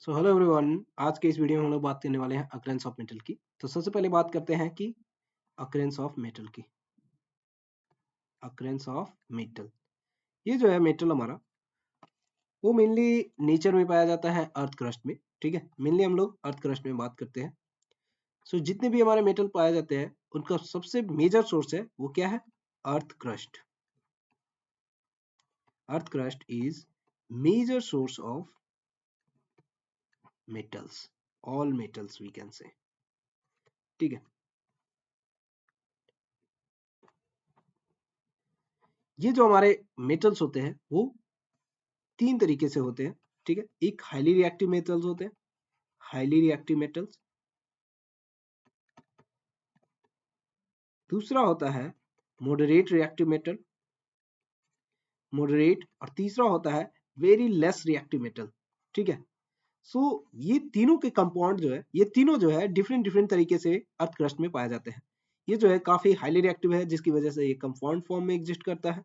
So hello everyone, आज के इस वीडियो में हम लोग बात करने वाले हैं अकरेंस ऑफ मेटल की। तो सबसे पहले बात करते हैं कि अकरेंस ऑफ मेटल की। अकरेंस ऑफ मेटल, ये जो है मेटल हमारा, वो मेनली नेचर में पाया जाता है अर्थ क्रस्ट में। ठीक है, मेनली हम लोग अर्थ क्रस्ट में बात करते हैं। सो जितने भी हमारे मेटल पाए जाते हैं उनका सबसे मेजर सोर्स है वो क्या है? Earth crust. Earth crust is major source of metals, all metals we can say. ठीक है, ये जो हमारे मेटल्स होते हैं वो तीन तरीके से होते हैं। ठीक है, एक हाईली रिएक्टिव मेटल्स होते हैं, हाईली रिएक्टिव मेटल्स। दूसरा होता है मॉडरेट रिएक्टिव मेटल, मॉडरेट। और तीसरा होता है वेरी लेस रिएक्टिव मेटल। ठीक है, सो ये तीनों के कंपाउंड जो है, ये तीनों जो है डिफरेंट डिफरेंट तरीके से अर्थ क्रस्ट में पाए जाते हैं। ये जो है काफी हाईली रिएक्टिव है, जिसकी वजह से ये कंपाउंड फॉर्म में एग्जिस्ट करता है।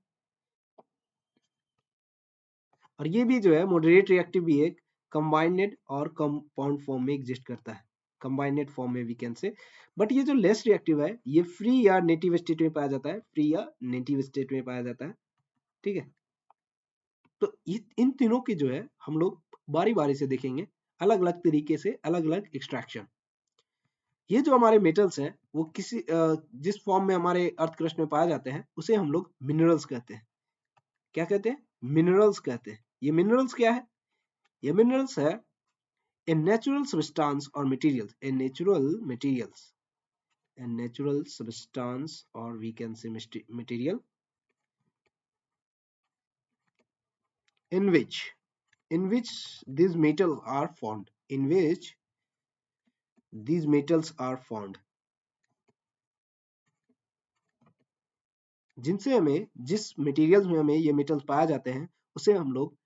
और ये भी जो है मॉडरेट रिएक्टिव भी एक कंबाइंडेड और कंपाउंड फॉर्म में एग्जिस्ट करता है, कंबाइंडेड फॉर्म में वी कैन से। बट ये जो लेस रिएक्टिव है ये फ्री या नेटिव स्टेट में पाया जाता है, फ्री या नेटिव स्टेट में पाया जाता है। ठीक है, तो इन तीनों की जो है हम लोग बारी बारी से देखेंगे, अलग अलग तरीके से, अलग अलग एक्सट्रैक्शन। ये जो हमारे मेटल्स हैं वो किसी जिस फॉर्म में हमारे अर्थ क्रस्ट में पाए जाते हैं उसे हम लोग मिनरल्स कहते हैं। क्या कहते हैं? मिनरल्स कहते हैं। ये मिनरल्स क्या है? ये मिनरल्स है a natural substance or materials, a natural materials, a natural substance, or we can say material in which these metals are found, in which these metals are found, जिनसे हमें, जिस मटेरियल्स में हमें ये मेटल्स पाए जाते हैं उसे हम लोग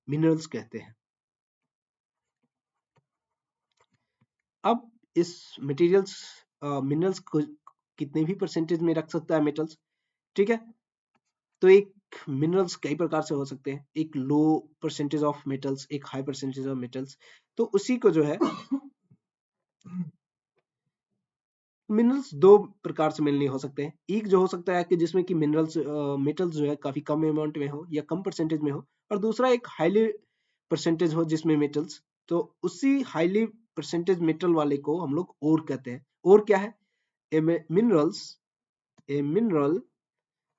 मिनरल्स कहते हैं। अब इस मटेरियल्स, मिनरल्स को कितने भी परसेंटेज में रख सकता है मेटल्स। ठीक है, तो एक मिनरल्स कई प्रकार से हो सकते हैं, एक लो परसेंटेज ऑफ मेटल्स, एक हाई परसेंटेज ऑफ मेटल्स। तो उसी को जो है मिनरल्स दो प्रकार से मिलने हो सकते हैं। एक जो हो सकता है कि जिसमें कि मिनरल्स, मेटल्स जो है काफी कम अमाउंट में हो या कम परसेंटेज में हो, और दूसरा एक हाईली परसेंटेज हो जिसमें मेटल्स, तो उसी हाईली परसेंटेज मेटल वाले को हम लोग ओर कहते हैं। और क्या है? A minerals, a mineral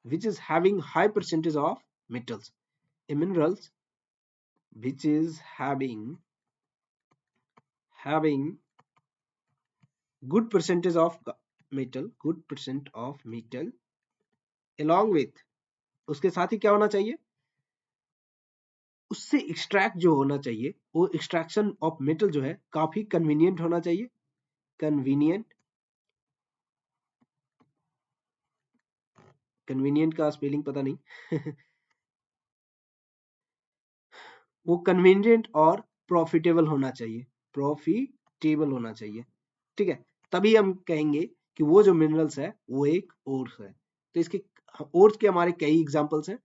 which is having high percentage of metals, a minerals which is having good percentage of metal, good percent of metal, along with, उसके साथ ही क्या होना चाहिए? उससे एक्सट्रैक्ट जो होना चाहिए वो एक्सट्रैक्शन ऑफ मेटल जो है काफी कन्वीनियंट होना चाहिए। कन्वीनियंट, कन्वीनियंट का स्पेलिंग पता नहीं वो कन्वीनियंट और प्रॉफिटेबल होना चाहिए, प्रॉफिटेबल होना चाहिए। ठीक है, तभी हम कहेंगे कि वो जो मिनरल्स है वो एक ओर्स है। तो इसके ओर्स के हमारे कई एग्जांपल्स हैं।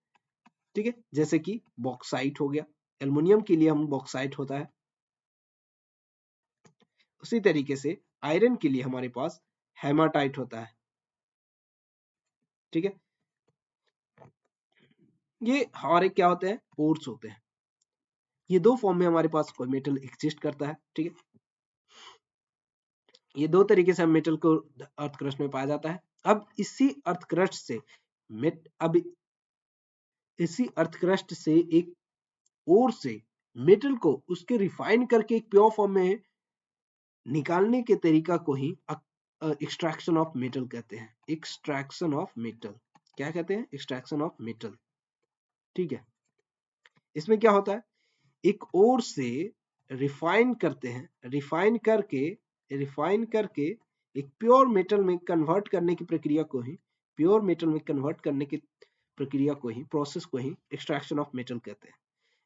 ठीक है, जैसे कि बॉक्साइट हो गया, एल्युमिनियम के लिए हम बॉक्साइट होता है। उसी तरीके से आयरन के लिए हमारे पास हेमाटाइट होता है। ठीक है, ये हमारे क्या होते हैं? ओर्स होते हैं। ये दो फॉर्म में हमारे पास कोई मेटल एग्जिस्ट करता है। ठीक है, ये दो तरीके से हम मेटल को अर्थ क्रस्ट में पाया जाता है। अब इसी अर्थ क्रस्ट से अब इसी अर्थ क्रस्ट से एक ओर से मेटल को उसके रिफाइन करके एक प्योर फॉर्म में निकालने के तरीका को ही एक्सट्रैक्शन ऑफ मेटल कहते हैं। एक्सट्रैक्शन ऑफ मेटल, क्या कहते हैं? Extraction of metal. ठीक है, इसमें क्या होता है? एक ओर से रिफाइन करते हैं, रिफाइन करके एक प्योर मेटल में कन्वर्ट करने की प्रक्रिया को ही, प्योर मेटल में कन्वर्ट करने की प्रक्रिया को ही, प्रोसेस को ही एक्सट्रैक्शन ऑफ मेटल कहते हैं।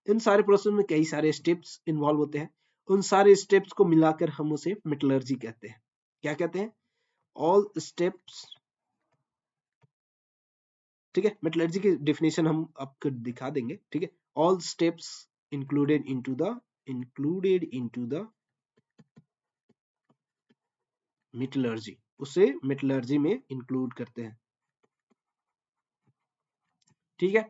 इन सारे प्रोसेस में कई सारे स्टेप्स इन्वॉल्व होते हैं। उन सारे स्टेप्स को मिलाकर हम उसे मेटलर्जी कहते हैं। क्या कहते हैं? All steps. ठीक है, मेटलर्जी की डेफिनेशन हम आपको दिखा देंगे। ठीक है, all steps included into the included into the metallurgy, उसे मेटलर्जी में इंक्लूड करते हैं। ठीक है,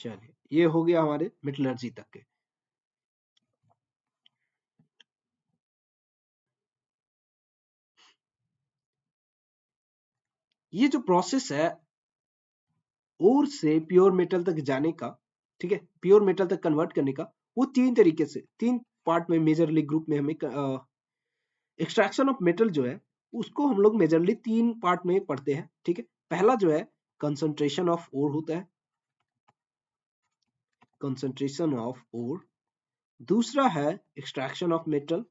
चलिए ये हो गया हमारे मेटलर्जी तक के। ये जो प्रोसेस है ओर से प्योर मेटल तक जाने का, ठीक है, प्योर मेटल तक कन्वर्ट करने का, वो तीन तरीके से, तीन पार्ट में मेजरली ग्रुप में हमें एक्सट्रैक्शन ऑफ मेटल जो है उसको हम लोग मेजरली तीन पार्ट में पढ़ते हैं। ठीक है, पहला जो है कंसंट्रेशन ऑफ ओर होता है, कंसंट्रेशन ऑफ ओर। दूसरा है extraction of metal,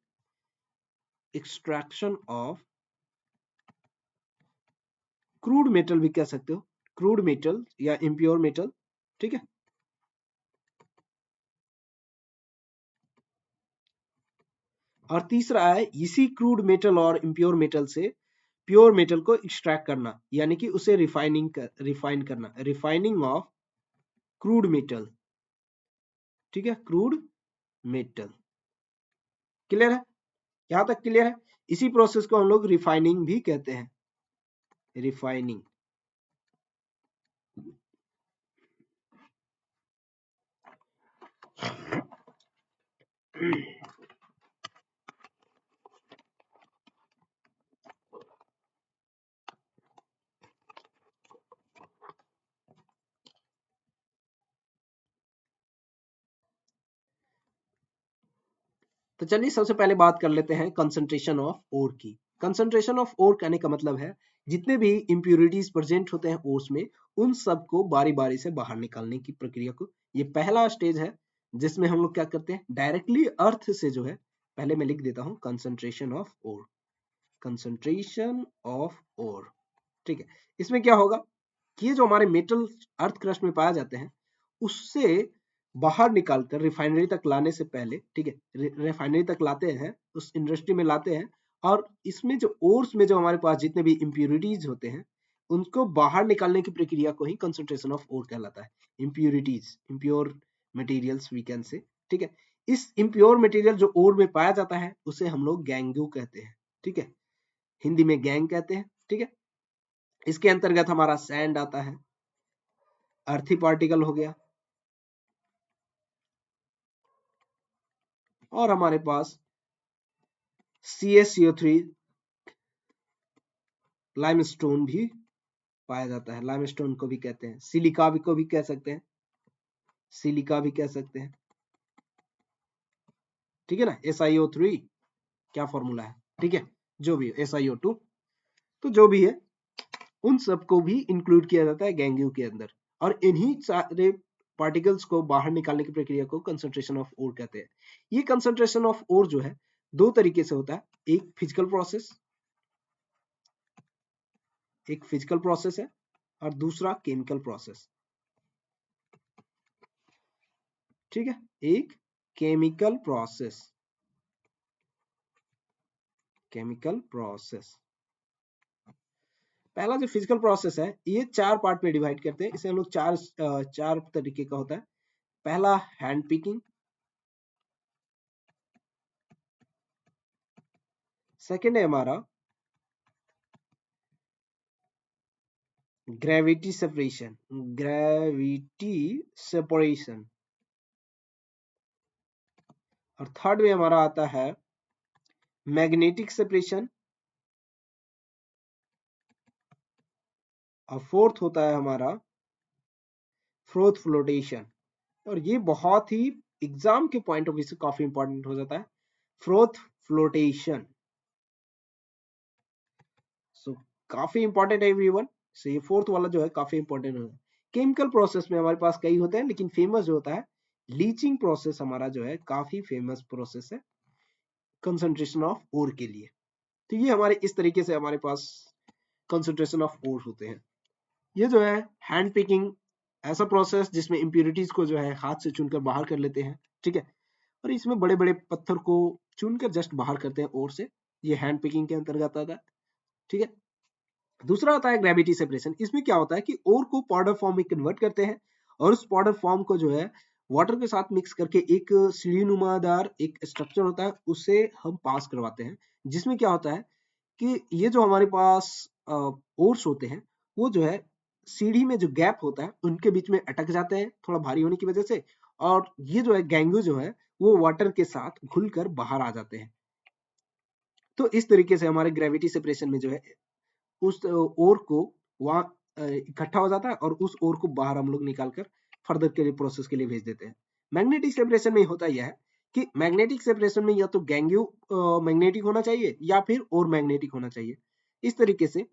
extraction of crude metal भी कह सकते हो, क्रूड मेटल या इम्प्योर मेटल। ठीक है, और तीसरा है इसी क्रूड मेटल और इम्प्योर मेटल से प्योर मेटल को एक्सट्रैक्ट करना, यानी कि उसे रिफाइन करना, रिफाइनिंग ऑफ क्रूड मेटल। ठीक है, क्रूड मेटल। क्लियर है, यहां तक क्लियर है? इसी प्रोसेस को हम लोग रिफाइनिंग भी कहते हैं, रिफाइनिंग। तो चलिए सबसे पहले बात कर लेते हैं कंसंट्रेशन ऑफ ओर की। कंसंट्रेशन ऑफ ओर कहने का मतलब है जितने भी इंप्योरिटीज प्रेजेंट होते हैं ओर्स में, उन सबको बारी बारी से बाहर निकालने की प्रक्रिया को, ये पहला स्टेज है जिसमें हम लोग क्या करते हैं, डायरेक्टली अर्थ से जो है, पहले मैं लिख देता हूं concentration of ore, concentration of ore. ठीक है, इसमें क्या होगा कि ये जो हमारे मेटल अर्थ क्रस्ट में पाए जाते हैं उससे बाहर निकालकर रिफाइनरी तक लाने से पहले, ठीक है, रिफाइनरी तक लाते हैं, उस इंडस्ट्री में लाते हैं, और इसमें जो ओर्स में जो हमारे पास जितने भी इम्प्यूरिटीज होते हैं उनको बाहर निकालने की प्रक्रिया को ही कंसंट्रेशन ऑफ ओर कहलाता है। Impurities, impure materials we can say. ठीक है, इस इम्प्योर मटेरियल जो ओर में पाया जाता है उसे हम लोग गैंगू कहते हैं। ठीक है, हिंदी में गैंग कहते हैं। ठीक है, इसके अंतर्गत हमारा सैंड आता है, अर्थी पार्टिकल हो गया, और हमारे पास CaCO3 लाइमस्टोन भी पाया जाता है। लाइमस्टोन को भी कहते हैं, सिलिका भी को भी कह सकते हैं, सिलिका भी कह सकते हैं। ठीक है ना, SiO3 क्या फॉर्मूला है, ठीक है, जो भी है, SiO2, तो जो भी है उन सबको भी इंक्लूड किया जाता है गैंगू के अंदर, और इन्हीं सारे पार्टिकल्स को बाहर निकालने की प्रक्रिया को कंसंट्रेशन ऑफ ओर कहते हैं। ये कंसंट्रेशन ऑफ ओर जो है दो तरीके से होता है, एक फिजिकल प्रोसेस, एक फिजिकल प्रोसेस है, और दूसरा केमिकल प्रोसेस। ठीक है, एक केमिकल प्रोसेस, केमिकल प्रोसेस। पहला जो फिजिकल प्रोसेस है ये चार पार्ट में डिवाइड करते हैं, इसे हम लोग चार तरीके का होता है। पहला हैंड पिकिंग, सेकेंड है हमारा ग्रेविटी सेपरेशन, ग्रेविटी सेपरेशन, और थर्ड में हमारा आता है मैग्नेटिक सेपरेशन, और फोर्थ होता है हमारा फ्रोथ फ्लोटेशन। और ये बहुत ही एग्जाम के पॉइंट ऑफ व्यू से काफी इंपॉर्टेंट हो जाता है, फ्रोथ फ्लोटेशन। सो काफी इंपॉर्टेंट है एवरीवन। सो ये फोर्थ वाला जो है काफी इंपॉर्टेंट है। केमिकल प्रोसेस में हमारे पास कई होते हैं, लेकिन फेमस जो होता है लीचिंग प्रोसेस हमारा जो है काफी फेमस प्रोसेस है कंसंट्रेशन ऑफ ओर के लिए। तो ये हमारे इस तरीके से हमारे पास कंसंट्रेशन ऑफ ओर होते हैं। ये जो है हैंड पिकिंग, ऐसा प्रोसेस जिसमें इंप्यूरिटीज को जो है हाथ से चुनकर बाहर कर लेते हैं। ठीक है, और इसमें बड़े बड़े पत्थर को चुनकर जस्ट बाहर करते हैं ओर से, ये हैंड पिकिंग के अंतर्गत आता है। ठीक है, दूसरा होता है ग्रेविटी सेपरेशन। इसमें क्या होता है कि ओर को पाउडर फॉर्म में कन्वर्ट करते हैं, और उस पाउडर फॉर्म को जो है वाटर के साथ मिक्स करके एक सीढ़ी नुमादार एक स्ट्रक्चर होता है, उसे हम पास करवाते हैं, जिसमें क्या होता है कि ये जो हमारे पास ओर्स होते हैं वो जो है सीढ़ी में जो गैप होता है उनके बीच में अटक जाते हैं थोड़ा भारी होने की वजह से, और ये जो है गैंगू जो है वो वाटर के साथ घुलकर बाहर आ जाते हैं। तो इस तरीके से हमारे ग्रेविटी सेपरेशन में जो है उस ओर को वहां इकट्ठा हो जाता है और उस ओर को बाहर हम लोग निकाल कर फर्दर के लिए प्रोसेस के लिए भेज देते हैं। मैग्नेटिक सेपरेशन में होता यह है कि मैग्नेटिक सेपरेशन में या तो गैंग्यू मैग्नेटिक होना चाहिए या फिर और मैग्नेटिक होना चाहिए। इस तरीके से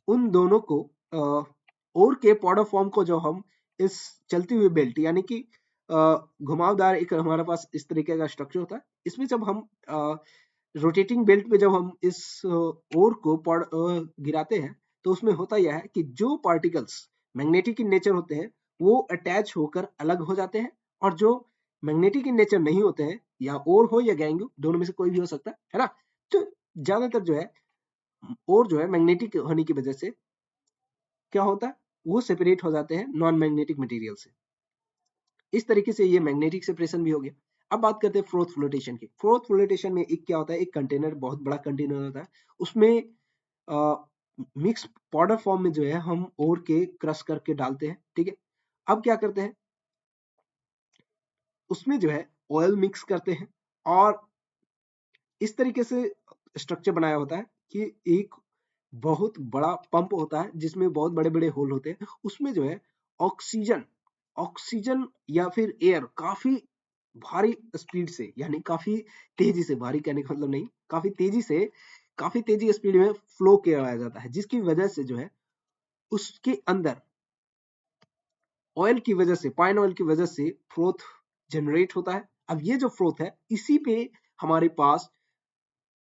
उन दोनों को और के पॉडर फॉर्म को जो हम इस चलती हुई बेल्ट यानी कि घुमावदार एक हमारे पास इस तरीके का स्ट्रक्चर होता है, इसमें जब हम रोटेटिंग बेल्ट पे जब हम इस ओर को गिराते हैं तो उसमें होता यह है कि जो पार्टिकल्स मैग्नेटिक इन नेचर होते हैं वो अटैच होकर अलग हो जाते हैं, और जो मैग्नेटिक इन नेचर नहीं होते हैं या ओर हो या गैंगू दोनों में से कोई भी हो सकता है ना, तो ज्यादातर जो है और जो है मैग्नेटिक होने की वजह से क्या होता है वो सेपरेट हो जाते हैं नॉन मैग्नेटिक मटेरियल से। इस तरीके से ये मैग्नेटिक सेपरेशन भी हो गया। अब बात करते हैं फ्रोथ फ्लोटेशन की। फ्रोथ फ्लोटेशन में एक क्या होता है, एक कंटेनर बहुत बड़ा कंटेनर होता है, उसमें मिक्स पाउडर फॉर्म में जो है हम ओर के क्रश करके डालते हैं, ठीक है। अब क्या करते हैं उसमें जो है ऑयल मिक्स करते हैं, और इस तरीके से स्ट्रक्चर बनाया होता है कि एक बहुत बड़ा पंप होता है जिसमें बहुत बड़े बड़े होल होते हैं, उसमें जो है ऑक्सीजन ऑक्सीजन या फिर एयर काफी भारी स्पीड से यानी काफी तेजी से, भारी कहने का मतलब नहीं, काफी तेजी से काफी तेजी स्पीड में फ्लो किया जाता है, जिसकी वजह से जो है उसके अंदर ऑयल की वजह से, पाइन ऑयल की वजह से फ्रोथ जनरेट होता है। अब ये जो फ्रोथ है इसी पे हमारे पास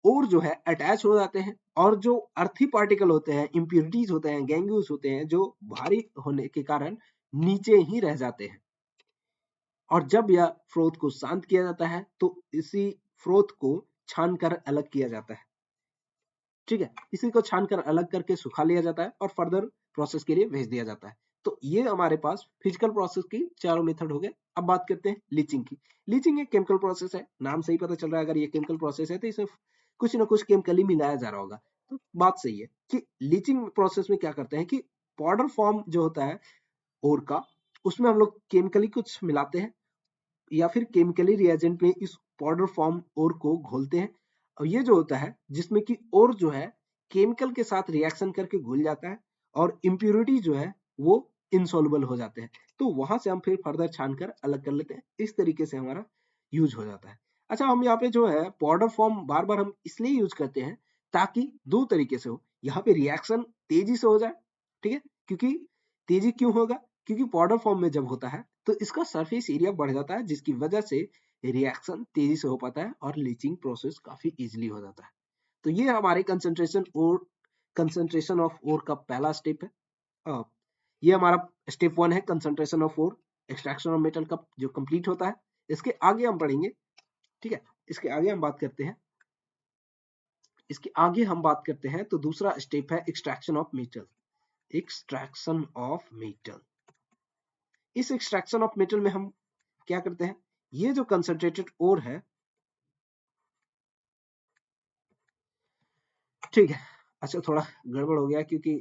और जो है अटैच हो जाते हैं, और जो अर्थी पार्टिकल होते हैं, इंप्योरिटीज होते हैं, गैंग्यूस होते हैं, जो भारी होने के कारण नीचे ही रह जाते हैं। और जब यह फ्रोथ को शांत किया जाता है तो इसी फ्रोथ को छान कर अलग किया जाता है, ठीक है। इसी को छान कर अलग करके सुखा लिया जाता है और फर्दर प्रोसेस के लिए भेज दिया जाता है। तो ये हमारे पास फिजिकल प्रोसेस की चारों मेथड हो गए। अब बात करते हैं लीचिंग की। लीचिंग एक केमिकल प्रोसेस है, नाम से ही पता चल रहा है अगर ये केमिकल प्रोसेस है तो इसमें कुछ ना कुछ केमिकल ही मिलाया जा रहा होगा। तो बात सही है कि लीचिंग प्रोसेस में क्या करते हैं कि पाउडर फॉर्म जो होता है ओर का, उसमें हम लोग केमिकली कुछ मिलाते हैं या फिर केमिकली रिएजेंट में इस पाउडर फॉर्म ओर को घोलते हैं, और ये जो होता है जिसमें कि ओर जो है केमिकल के साथ रिएक्शन करके घुल जाता है और इम्प्योरिटी जो है वो इनसॉल्युबल हो जाते हैं, तो वहां से हम फिर फर्दर छान कर अलग कर लेते हैं। इस तरीके से हमारा यूज हो जाता है। अच्छा, हम यहाँ पे जो है पाउडर फॉर्म बार बार हम इसलिए यूज करते हैं ताकि दो तरीके से हो, यहाँ पे रिएक्शन तेजी से हो जाए, ठीक है। क्योंकि तेजी क्यों होगा, क्योंकि पाउडर फॉर्म में जब होता है तो इसका सरफेस एरिया बढ़ जाता है, जिसकी वजह से रिएक्शन तेजी से हो पाता है और लीचिंग प्रोसेस काफी इजीली हो जाता है। तो ये हमारे कंसंट्रेशन ऑफ ओर का पहला स्टेप है। ये हमारा स्टेप 1 है, concentration of ore, extraction of metal का जो कंप्लीट होता है। इसके आगे हम पढ़ेंगे, ठीक है। इसके आगे हम बात करते हैं, तो दूसरा स्टेप है extraction of metal. Extraction of metal, इस एक्सट्रैक्शन ऑफ मेटल में हम क्या करते हैं, ये जो कंसंट्रेटेड ओर है, ठीक है। अच्छा, थोड़ा गड़बड़ हो गया क्योंकि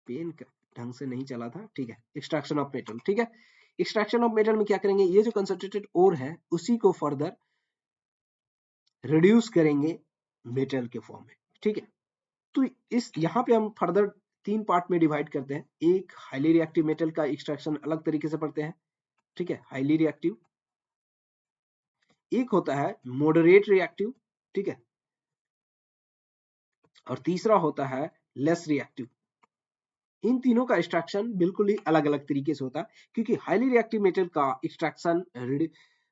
पेन ढंग से नहीं चला था, ठीक है। एक्सट्रैक्शन ऑफ मेटल, ठीक है। एक्सट्रैक्शन ऑफ मेटल में क्या करेंगे, ये जो कंसंट्रेटेड ओर है उसी को फर्दर रिड्यूस करेंगे मेटल के फॉर्म में, ठीक है। तो इस यहाँ पे हम फर्दर 3 पार्ट में डिवाइड करते हैं। एक हाईली रिएक्टिव मेटल का एक्सट्रैक्शन अलग तरीके से पढ़ते हैं, ठीक है, हाईली रिएक्टिव। एक होता है मॉडरेट रिएक्टिव, ठीक है, और तीसरा होता है लेस रिएक्टिव। इन तीनों का एक्सट्रैक्शन बिल्कुल ही अलग अलग तरीके से होता है, क्योंकि हाईली रिएक्टिव मेटल का एक्सट्रैक्शन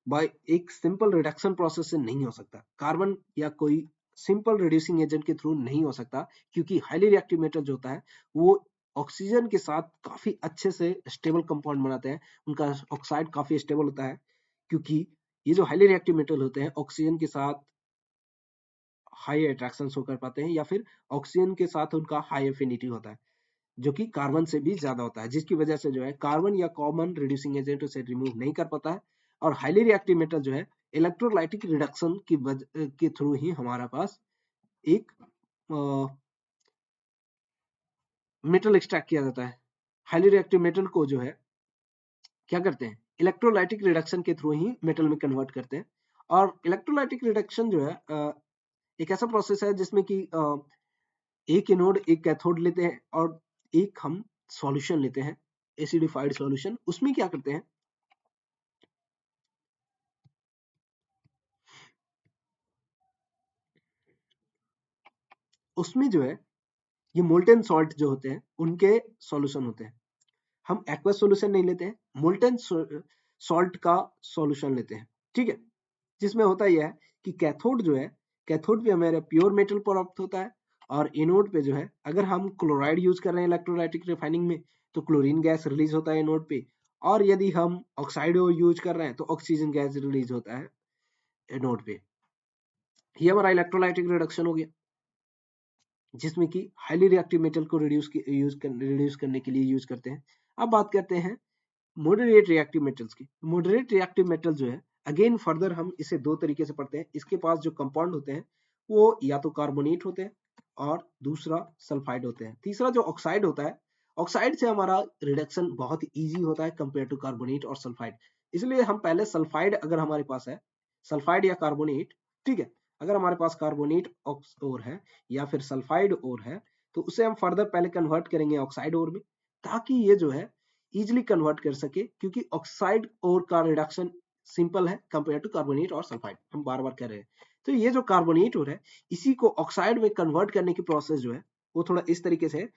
बाय एक सिंपल रिडक्शन प्रोसेस से नहीं हो सकता, कार्बन या कोई सिंपल रिड्यूसिंग एजेंट के थ्रू नहीं हो सकता, क्योंकि हाईली रिएक्टिव मेटल जो होता है वो ऑक्सीजन के साथ काफी अच्छे से स्टेबल कंपाउंड बनाते हैं, उनका ऑक्साइड काफी स्टेबल होता है, क्योंकि ये जो हाईली रिएक्टिव मेटल होते हैं ऑक्सीजन के साथ हाई अट्रैक्शन शो कर पाते हैं या फिर ऑक्सीजन के साथ उनका हाई एफिनिटी होता है। जो कि कार्बन से भी ज्यादा होता है, जिसकी वजह से जो है कार्बन या कॉमन रिड्यूसिंग एजेंट उसे रिमूव नहीं कर पाता है। और हाईली रिएक्टिव मेटल जो है इलेक्ट्रोलाइटिक रिडक्शन के थ्रू ही हमारा पास एक मेटल एक्सट्रैक्ट किया जाता है। हाईली रिएक्टिव मेटल को जो है क्या करते हैं, इलेक्ट्रोलाइटिक रिडक्शन के थ्रू ही मेटल में कन्वर्ट करते हैं। और इलेक्ट्रोलाइटिक रिडक्शन जो है एक ऐसा प्रोसेस है जिसमें कि एक एनोड एक कैथोड लेते हैं और एक हम सॉल्यूशन लेते हैं, एसिडिफाइड सॉल्यूशन। उसमें क्या करते हैं, उसमें जो है ये मोल्टेन सॉल्ट जो होते हैं उनके सॉल्यूशन होते हैं। हम एक्वस सॉल्यूशन नहीं लेते हैं, मोल्टेन सॉल्ट का सॉल्यूशन लेते हैं, ठीक है। जिसमें होता यह है कि कैथोड जो है, कैथोड पे हमारा प्योर मेटल प्राप्त होता है और एनोड पे जो है अगर हम क्लोराइड यूज कर रहे हैं इलेक्ट्रोलाइटिक रिफाइनिंग में तो क्लोरीन गैस रिलीज होता है एनोड पे, और यदि हम ऑक्साइड यूज कर रहे हैं तो ऑक्सीजन गैस रिलीज होता है एनोड पे। ये हमारा इलेक्ट्रोलाइटिक रिडक्शन हो गया, जिसमें कि हाईली रिएक्टिव मेटल को रिड्यूस करने के लिए यूज करते हैं। अब बात करते हैं मॉडरेट रिएक्टिव मेटल्स की। मॉडरेट रिएक्टिव मेटल जो है अगेन फर्दर हम इसे दो तरीके से पढ़ते हैं। इसके पास जो कंपाउंड होते हैं वो या तो कार्बोनेट होते हैं और दूसरा सल्फाइड होते हैं। तीसरा जो ऑक्साइड होता है, ऑक्साइड से हमारा रिडक्शन बहुत इजी होता है कंपेयर टू कार्बोनेट और सल्फाइड। इसलिए हम पहले सल्फाइड अगर हमारे पास है, सल्फाइड या कार्बोनेट, ठीक है, अगर हमारे पास कार्बोनेट और है या फिर सल्फाइड और है तो उसे हम फर्दर पहले कन्वर्ट करेंगे ऑक्साइड और में, ताकि ये जो है इजिली कन्वर्ट कर सके, क्योंकि ऑक्साइड और का रिडक्शन सिंपल है कंपेयर टू कार्बोनेट और सल्फाइड, हम बार बार कर रहे हैं। तो ये जो कार्बोनेट और है इसी को ऑक्साइड में कन्वर्ट करने की प्रोसेस जो है वो थोड़ा इस तरीके से है।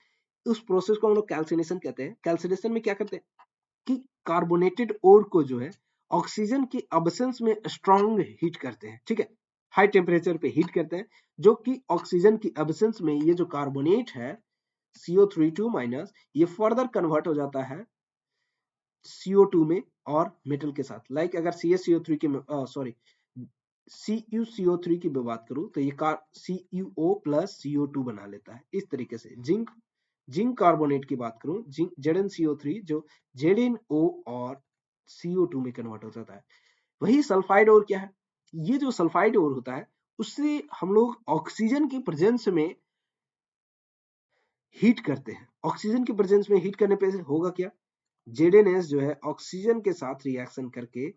उस प्रोसेस को हम लोग कैल्सिनेशन कहते हैं। कैल्सिनेशन में क्या करते हैं कि कार्बोनेटेड ओर को जो है ऑक्सीजन की अब्सेंस में स्ट्रॉन्ग हीट करते हैं, ठीक है, हाई टेम्परेचर पे हीट करते हैं, जो कि ऑक्सीजन की अब्सेंस में ये जो कार्बोनेट है CO3 ये फर्दर कन्वर्ट हो जाता है CO2 में और मेटल के साथ। लाइक अगर CaCO3 की सॉरी CuCO3 की मैं बात करूं तो ये CuO प्लस CO2 बना लेता है इस तरीके से। जिंक कार्बोनेट की बात करूं, जिंक ZnCO3 जो ZnO और CO2 में कन्वर्ट हो जाता है। वही सल्फाइड और क्या है, ये जो सल्फाइड और होता है उससे हम लोग ऑक्सीजन की प्रेजेंस में हीट करते हैं। ऑक्सीजन की प्रेजेंस में हीट करने पे होगा क्या, ZnS जो है ऑक्सीजन के साथ रिएक्शन करके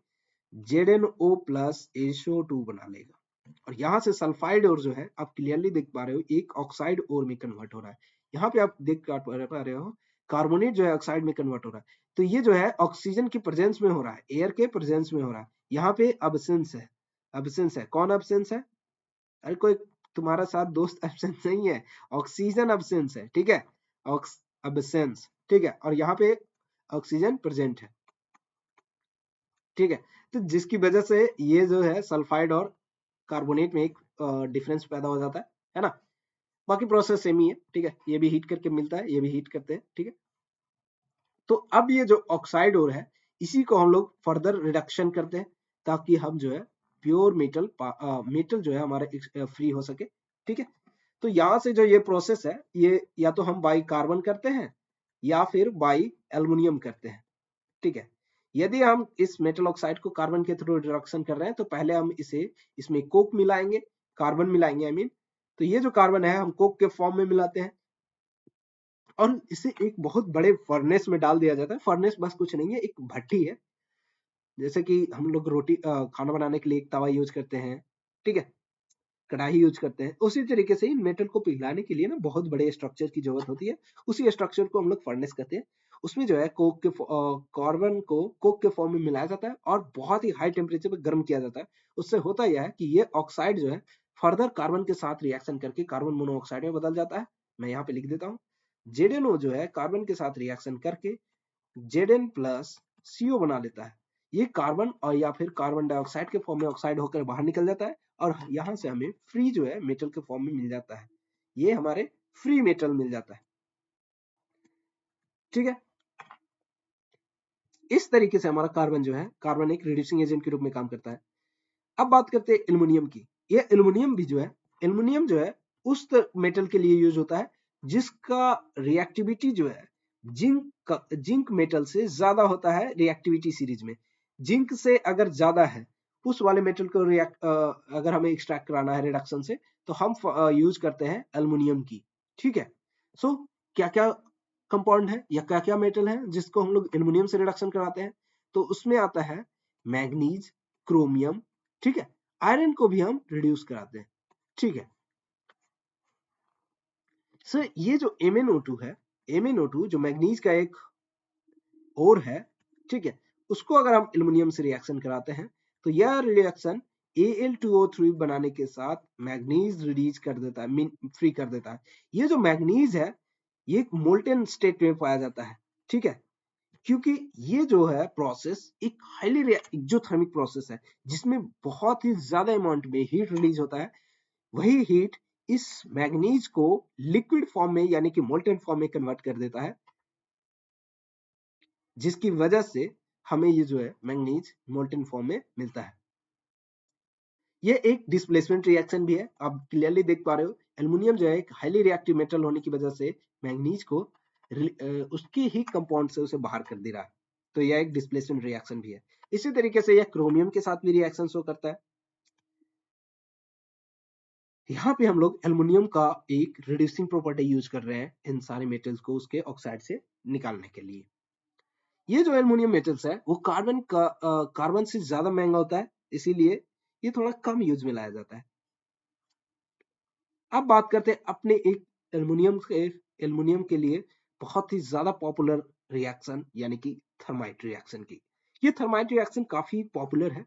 ZnO प्लस SO2 बना लेगा, और यहाँ से सल्फाइड और जो है आप क्लियरली देख पा रहे हो एक ऑक्साइड और में कन्वर्ट हो रहा है। यहाँ पे आप देख पा रहे हो कार्बोनेट जो है ऑक्साइड में कन्वर्ट हो रहा है। तो ये जो है ऑक्सीजन की प्रेजेंस में हो रहा है, एयर के प्रेजेंस में हो रहा है। यहाँ पे अब्सेंस है, अब्सेंस है, कौन अब्सेंस है, अरे कोई तुम्हारा साथ दोस्त एब्सेंस नहीं है, ऑक्सीजन अब्सेंस है, ठीक है, अब्सेंस, ठीक है, और यहाँ पे ऑक्सीजन प्रेजेंट है, ठीक है। तो जिसकी वजह से ये जो है सल्फाइड और कार्बोनेट में एक डिफरेंस पैदा हो जाता है ना। बाकी प्रोसेस सेम ही है, ठीक है, ये भी हीट करके मिलता है, ये भी हीट करते हैं, ठीक है। तो अब ये जो ऑक्साइड और है इसी को हम लोग फर्दर रिडक्शन करते हैं ताकि हम जो है प्योर मेटल जो है हमारा फ्री हो सके, ठीक है। तो यहाँ से जो ये प्रोसेस है ये या तो हम बाई कार्बन करते हैं या फिर बाई एल्युमिनियम करते हैं, ठीक है। यदि हम इस मेटल ऑक्साइड को कार्बन के थ्रू रिडक्शन कर रहे हैं तो पहले हम इसे इसमें कोक मिलाएंगे, कार्बन मिलाएंगे आई मीन। तो ये जो कार्बन है हम कोक के फॉर्म में मिलाते हैं और इसे एक बहुत बड़े फर्नेस में डाल दिया जाता है। फर्नेस बस कुछ नहीं है, एक भट्टी है, जैसे कि हम लोग रोटी खाना बनाने के लिए एक तवा यूज करते हैं, ठीक है, कढ़ाई यूज करते हैं, उसी तरीके से इन मेटल को पिघलाने के लिए ना बहुत बड़े स्ट्रक्चर की जरूरत होती है। उसी स्ट्रक्चर को हम लोग फर्नेस कहते हैं। उसमें जो है कार्बन को कोक के फॉर्म में मिलाया जाता है और बहुत ही हाई टेम्परेचर पर गर्म किया जाता है। उससे होता यह है कि ये ऑक्साइड जो है फर्दर कार्बन के साथ रिएक्शन करके कार्बन मोनोऑक्साइड में बदल जाता है। मैं यहाँ पे लिख देता हूँ, ZnO जो है कार्बन के साथ रिएक्शन करके Zn प्लस CO बना लेता है। ये कार्बन और या फिर कार्बन डाइऑक्साइड के फॉर्म में ऑक्साइड होकर बाहर निकल जाता है और यहाँ से हमें फ्री जो है मेटल के फॉर्म में मिल जाता है। ये हमारे फ्री मेटल मिल जाता है, ठीक है। इस तरीके से हमारा कार्बन जो है, कार्बन एक रिड्यूसिंग एजेंट के रूप में काम करता है। अब बात करते हैं एल्युमिनियम की। ये एल्युमिनियम भी जो है, एल्युमिनियम जो है उस मेटल के लिए यूज होता है जिसका रिएक्टिविटी जो है जिंक मेटल से ज्यादा होता है रिएक्टिविटी सीरीज में। जिंक से अगर ज्यादा है उस वाले मेटल को अगर हमें एक्सट्रैक्ट कराना है रिडक्शन से, तो हम यूज करते हैं एल्युमिनियम की। ठीक है, सो क्या क्या कंपाउंड है या क्या क्या मेटल है जिसको हम लोग एल्युमिनियम से रिडक्शन कराते हैं? तो उसमें आता है मैग्नीज, क्रोमियम, ठीक है, आयरन को भी हम रिड्यूस कराते हैं। ठीक है सर, ये जो MnO2 है, MnO2 जो मैग्नीज का एक और है, ठीक है, उसको अगर हम एल्युमिनियम से रिएक्शन कराते हैं तो यह रिएक्शन Al2O3 बनाने के साथ मैग्नीज रिलीज कर देता है, फ्री कर देता है। ये जो मैग्नीज है ये एक मोल्टेन स्टेट में पाया जाता है। ठीक है, क्योंकि ये जो है प्रोसेस एक हाईली एक्सोथर्मिक प्रोसेस है जिसमें बहुत ही ज्यादा अमाउंट में हीट रिलीज होता है। वही हीट इस मैग्नीज को लिक्विड फॉर्म में यानी कि मोल्टेन फॉर्म में कन्वर्ट कर देता है, जिसकी वजह से हमें ये जो है मैग्नीज मोल्टेन फॉर्म में मिलता है। ये एक डिस्प्लेसमेंट रिएक्शन भी है, आप क्लियरली देख पा रहे हो। एल्युमिनियम जो है एक हाईली रिएक्टिव मेटल होने की वजह से मैग्नीज को उसकी ही कंपाउंड से उसे बाहर कर दे रहा है, तो यह एक डिस्प्लेसमेंट रिएक्शन भी है। इसी तरीके से यह क्रोमियम के साथ भी रिएक्शन शो करता है। यहाँ पे हम लोग एल्युमिनियम का एक रिड्यूसिंग प्रॉपर्टी यूज कर रहे हैं इन सारे मेटल्स को उसके ऑक्साइड से निकालने के लिए। ये जो एल्युमिनियम मेटल्स है वो कार्बन से ज्यादा महंगा होता है, इसीलिए ये थोड़ा कम यूज में लाया जाता है। अब बात करते हैं अपने एक एल्युमिनियम के लिए बहुत ही ज्यादा पॉपुलर रिएक्शन यानी कि थर्माइट रिएक्शन की। ये थर्माइट रिएक्शन काफी पॉपुलर है,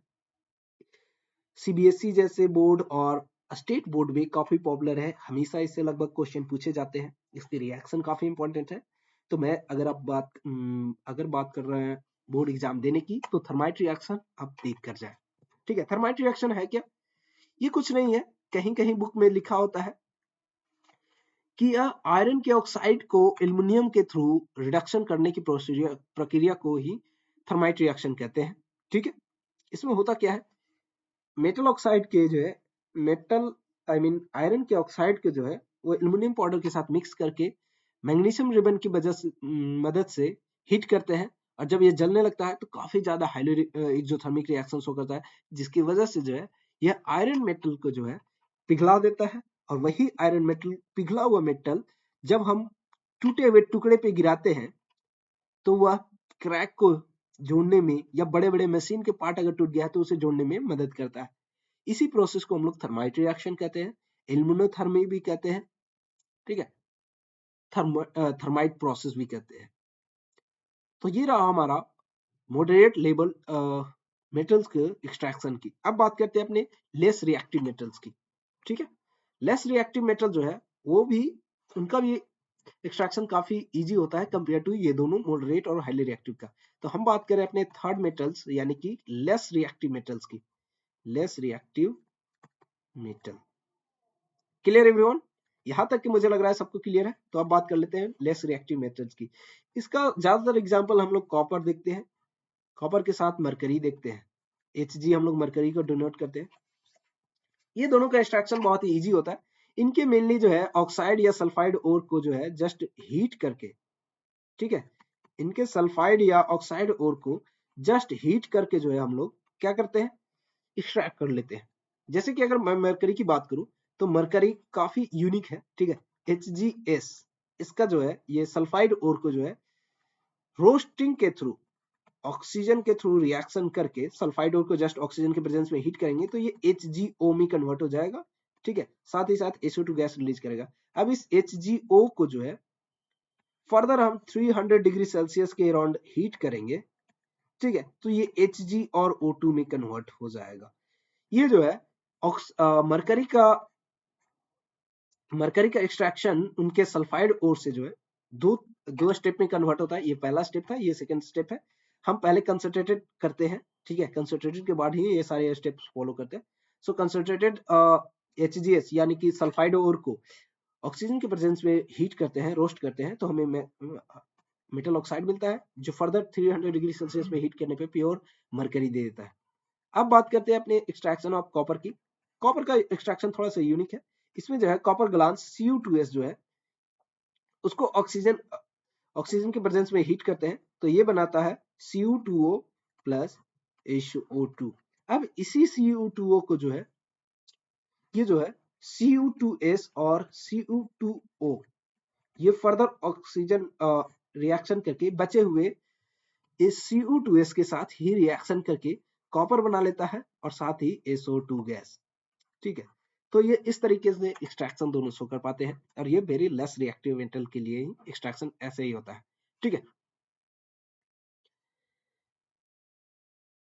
सीबीएसई जैसे बोर्ड और स्टेट बोर्ड में काफी पॉपुलर है, हमेशा इससे लगभग क्वेश्चन पूछे जाते हैं। इसके रिएक्शन काफी इंपॉर्टेंट है। तो मैं अगर बात कर रहे हैं बोर्ड एग्जाम देने की, तो थर्माइट रिएक्शन आप देख कर जाए। ठीक है, थर्माइट रिएक्शन है क्या? ये कुछ नहीं है, कहीं कहीं बुक में लिखा होता है कि यह आयरन के ऑक्साइड को एल्युमिनियम के थ्रू रिडक्शन करने की प्रक्रिया को ही थर्माइट रिएक्शन कहते हैं। ठीक है, इसमें होता क्या है, मेटल ऑक्साइड के जो है आयरन के ऑक्साइड के जो है वो एल्युमिनियम पाउडर के साथ मिक्स करके मैग्नीशियम रिबन की मदद से हीट करते हैं, और जब ये जलने लगता है तो काफी ज्यादा हाईली एक्सोथर्मिक रिएक्शन शो करता है, जिसकी वजह से जो है यह आयरन मेटल को जो है पिघला देता है। और वही आयरन मेटल, पिघला हुआ मेटल जब हम टूटे हुए टुकड़े पे गिराते हैं तो वह क्रैक को जोड़ने में या बड़े बड़े मशीन के पार्ट अगर टूट गया है तो उसे जोड़ने में मदद करता है। इसी प्रोसेस को हम लोग थर्माइट रिएक्शन कहते हैं, एल्युमिनोथर्मी भी कहते हैं। ठीक है, थर्माइट प्रोसेस भी कहते हैं। तो ये रहा हमारा मॉडरेट लेवल मेटल्स के एक्सट्रैक्शन की। अब बात करते हैं अपने लेस रिएक्टिव मेटल्स की। ठीक है, लेस रिएक्टिव मेटल जो है वो भी, उनका भी एक्सट्रैक्शन काफी इजी होता है कंपेयर टू ये दोनों मॉडरेट और हाईली रिएक्टिव का। तो हम बात करें अपने थर्ड मेटल्स यानी कि लेस रिएक्टिव मेटल्स की। Less reactive metal, clear everyone? यहां तक कि मुझे लग रहा है सबको क्लियर है। तो अब बात कर लेते हैं लेस रिएक्टिव मेटल्स की। इसका ज्यादातर एग्जांपल हम लोग कॉपर देखते हैं, कॉपर के साथ मरकरी देखते हैं, Hg हम लोग मरकरी को डिनोट करते हैं। ये दोनों का एक्सट्रैक्शन बहुत ही इजी होता है। इनके मेनली जो है ऑक्साइड या सल्फाइड ओर को जो है जस्ट हीट करके, ठीक है, इनके सल्फाइड या ऑक्साइड ओर को जस्ट हीट करके जो है हम लोग क्या करते हैं, एक्सट्रैक्ट कर लेते हैं। जैसे कि अगर मैं मरकरी की बात करूं तो मरकरी काफी यूनिक है। ठीक है, HgS, इसका जो है ये सल्फाइड ओर को जो है रोस्टिंग के थ्रू, ऑक्सीजन के थ्रू रिएक्शन करके सल्फाइड ओर को जस्ट ऑक्सीजन के प्रेजेंस में हीट करेंगे तो ये HgO में कन्वर्ट हो जाएगा। ठीक है, साथ ही साथ SO2 गैस रिलीज करेगा। अब इस HgO को जो है फर्दर हम 300 डिग्री सेल्सियस के अराउंड हीट करेंगे। ठीक है, तो ये Hg और O2 में कन्वर्ट हो जाएगा। ये जो है मरकरी का एक्सट्रैक्शन उनके सल्फाइड ओर से जो है दो स्टेप में कन्वर्ट होता है। ये पहला स्टेप था, ये सेकंड स्टेप है। हम पहले कंसंट्रेटेड करते हैं, ठीक है, कंसंट्रेटेड के बाद ही ये सारे स्टेप्स फॉलो करते हैं। सो कंसंट्रेटेड HgS यानी कि सल्फाइड ओर को ऑक्सीजन के प्रेजेंस में हीट करते हैं, रोस्ट करते हैं, तो हमें मेटल ऑक्साइड मिलता है जो फर्दर 300 डिग्री सेल्सियस में हीट करने पे प्योर मरकरी दे देता है। अब बात करते हैं अपने एक्सट्रैक्शन ऑफ कॉपर की। कॉपर का एक्सट्रैक्शन थोड़ा सा यूनिक है। इसमें जो है कॉपर ग्लांस Cu2S जो है उसको ऑक्सीजन के प्रेजेंस में हीट करते हैं तो ये बनाता है Cu2O प्लस HO2। अब इसी Cu2O को जो है ये जो है Cu2S और Cu2O ये फर्दर ऑक्सीजन रिएक्शन करके बचे हुए इस Cu2S के साथ ही रिएक्शन करके कॉपर बना लेता है और साथ ही SO2 गैस। ठीक है, तो ये इस तरीके से एक्सट्रैक्शन दोनों शो कर पाते हैं और ये वेरी लेस रिएक्टिव मेटल के लिए ही एक्सट्रैक्शन ऐसे ही होता है। ठीक है,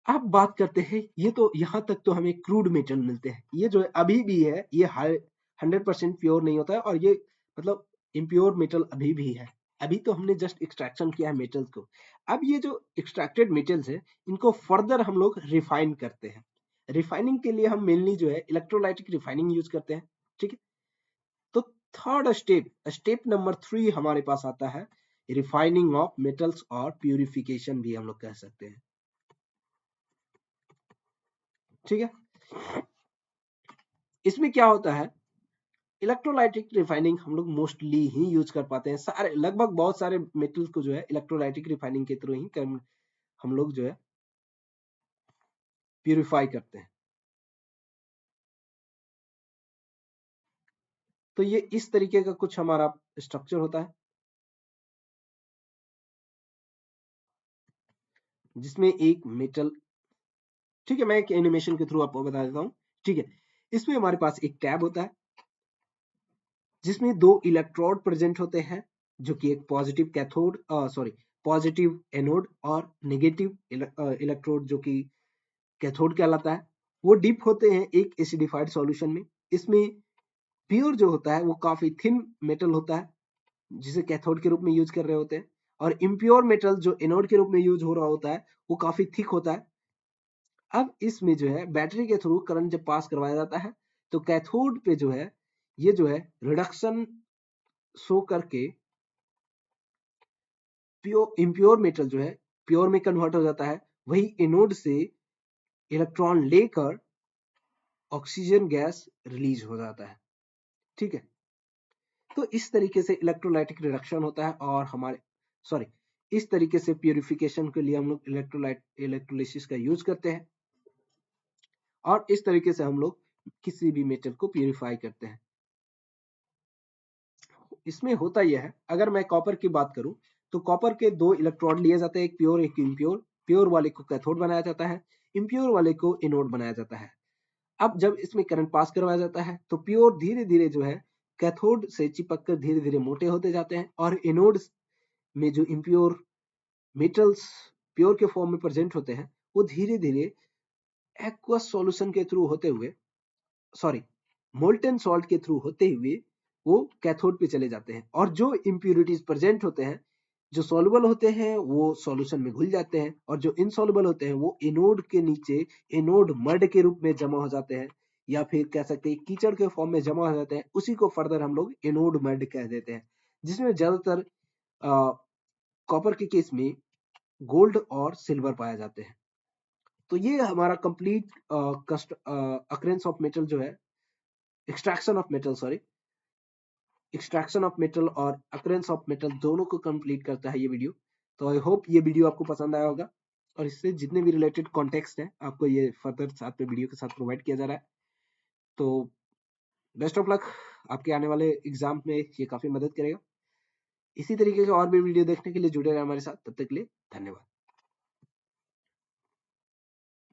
अब बात करते हैं, ये तो यहाँ तक तो हमें क्रूड मेटल मिलते हैं, ये जो है अभी भी है, ये 100% प्योर नहीं होता है और ये मतलब इम्प्योर मेटल अभी भी है। अभी तो हमने जस्ट एक्सट्रैक्शन किया है मेटल्स को। अब ये जो एक्सट्रैक्टेड मेटल्स है इनको फर्दर हम लोग रिफाइन करते हैं। रिफाइनिंग के लिए हम मेनली जो है इलेक्ट्रोलाइटिक रिफाइनिंग यूज करते हैं। ठीक है, तो थर्ड स्टेप नंबर 3 हमारे पास आता है रिफाइनिंग ऑफ मेटल्स और प्यूरिफिकेशन भी हम लोग कह सकते हैं। ठीक है, इसमें क्या होता है, इलेक्ट्रोलाइटिक रिफाइनिंग हम लोग मोस्टली ही यूज कर पाते हैं। सारे लगभग बहुत सारे मेटल्स को जो है इलेक्ट्रोलाइटिक रिफाइनिंग के थ्रू ही हम लोग जो है प्यूरिफाई करते हैं। तो ये इस तरीके का कुछ हमारा स्ट्रक्चर होता है जिसमें एक मेटल, ठीक है, मैं एक एनिमेशन के थ्रू आपको बता देता हूँ। ठीक है, इसमें हमारे पास एक टैब होता है जिसमें दो इलेक्ट्रोड प्रेजेंट होते हैं जो कि एक पॉजिटिव कैथोड पॉजिटिव एनोड और नेगेटिव इलेक्ट्रोड जो कि कैथोड कहलाता है। वो डिप होते हैं एक एसिडिफाइड सॉल्यूशन में। इसमें प्योर जो होता है वो काफी थिन मेटल होता है जिसे कैथोड के रूप में यूज कर रहे होते हैं, और इम्प्योर मेटल जो एनोड के रूप में यूज हो रहा होता है वो काफी थिक होता है। अब इसमें जो है बैटरी के थ्रू करंट जब पास करवाया जाता है तो कैथोड पे जो है ये जो है रिडक्शन शो करके प्योर इम्प्योर मेटल जो है प्योर में कन्वर्ट हो जाता है। वही एनोड से इलेक्ट्रॉन लेकर ऑक्सीजन गैस रिलीज हो जाता है। ठीक है, तो इस तरीके से इलेक्ट्रोलाइटिक रिडक्शन होता है और इस तरीके से प्यूरिफिकेशन के लिए हम लोग इलेक्ट्रोलिसिस का यूज करते हैं और इस तरीके से हम लोग किसी भी मेटल को प्यूरिफाई करते हैं। इसमें होता यह है, अगर मैं कॉपर की बात करूं तो कॉपर के दो इलेक्ट्रोड लिए जाते हैं, एक प्योर एक इम्प्योर। प्योर वाले को कैथोड बनाया जाता है, इम्प्योर वाले को एनोड बनाया जाता है। अब जब इसमें करंट पास करवाया जाता है तो प्योर धीरे धीरे जो है कैथोड से चिपक कर धीरे धीरे मोटे होते जाते हैं और एनोड में जो इम्प्योर मेटल्स प्योर के फॉर्म में प्रेजेंट होते हैं वो धीरे धीरे एक्वस सॉल्यूशन के थ्रू होते हुए मोल्टेन सॉल्ट के थ्रू होते हुए वो कैथोड पे चले जाते हैं और जो इम्प्यूरिटीज प्रेजेंट होते हैं, जो सॉल्युबल होते हैं वो सॉल्यूशन में घुल जाते हैं और जो इनसॉल्युबल होते हैं वो एनोड के नीचे एनोड मड के रूप में जमा हो जाते हैं या फिर कह सकते हैं कीचड़ के फॉर्म में जमा हो जाते हैं। उसी को फर्दर हम लोग एनोड मड कह देते हैं, जिसमें ज्यादातर कॉपर के केस में गोल्ड और सिल्वर पाए जाते हैं। तो ये हमारा कंप्लीट अकरेंस ऑफ मेटल जो है एक्सट्रैक्शन ऑफ मेटल और अकरेंस ऑफ मेटल दोनों को कंप्लीट करता है ये वीडियो। तो आई होप ये वीडियो आपको पसंद आया होगा और इससे जितने भी रिलेटेड कॉन्टेक्स्ट है आपको ये फर्दर साथ में वीडियो के साथ प्रोवाइड किया जा रहा है। तो बेस्ट ऑफ लक, आपके आने वाले एग्जाम में ये काफी मदद करेगा। इसी तरीके के और भी वीडियो देखने के लिए जुड़े रहे हमारे साथ, तब तक के लिए धन्यवाद।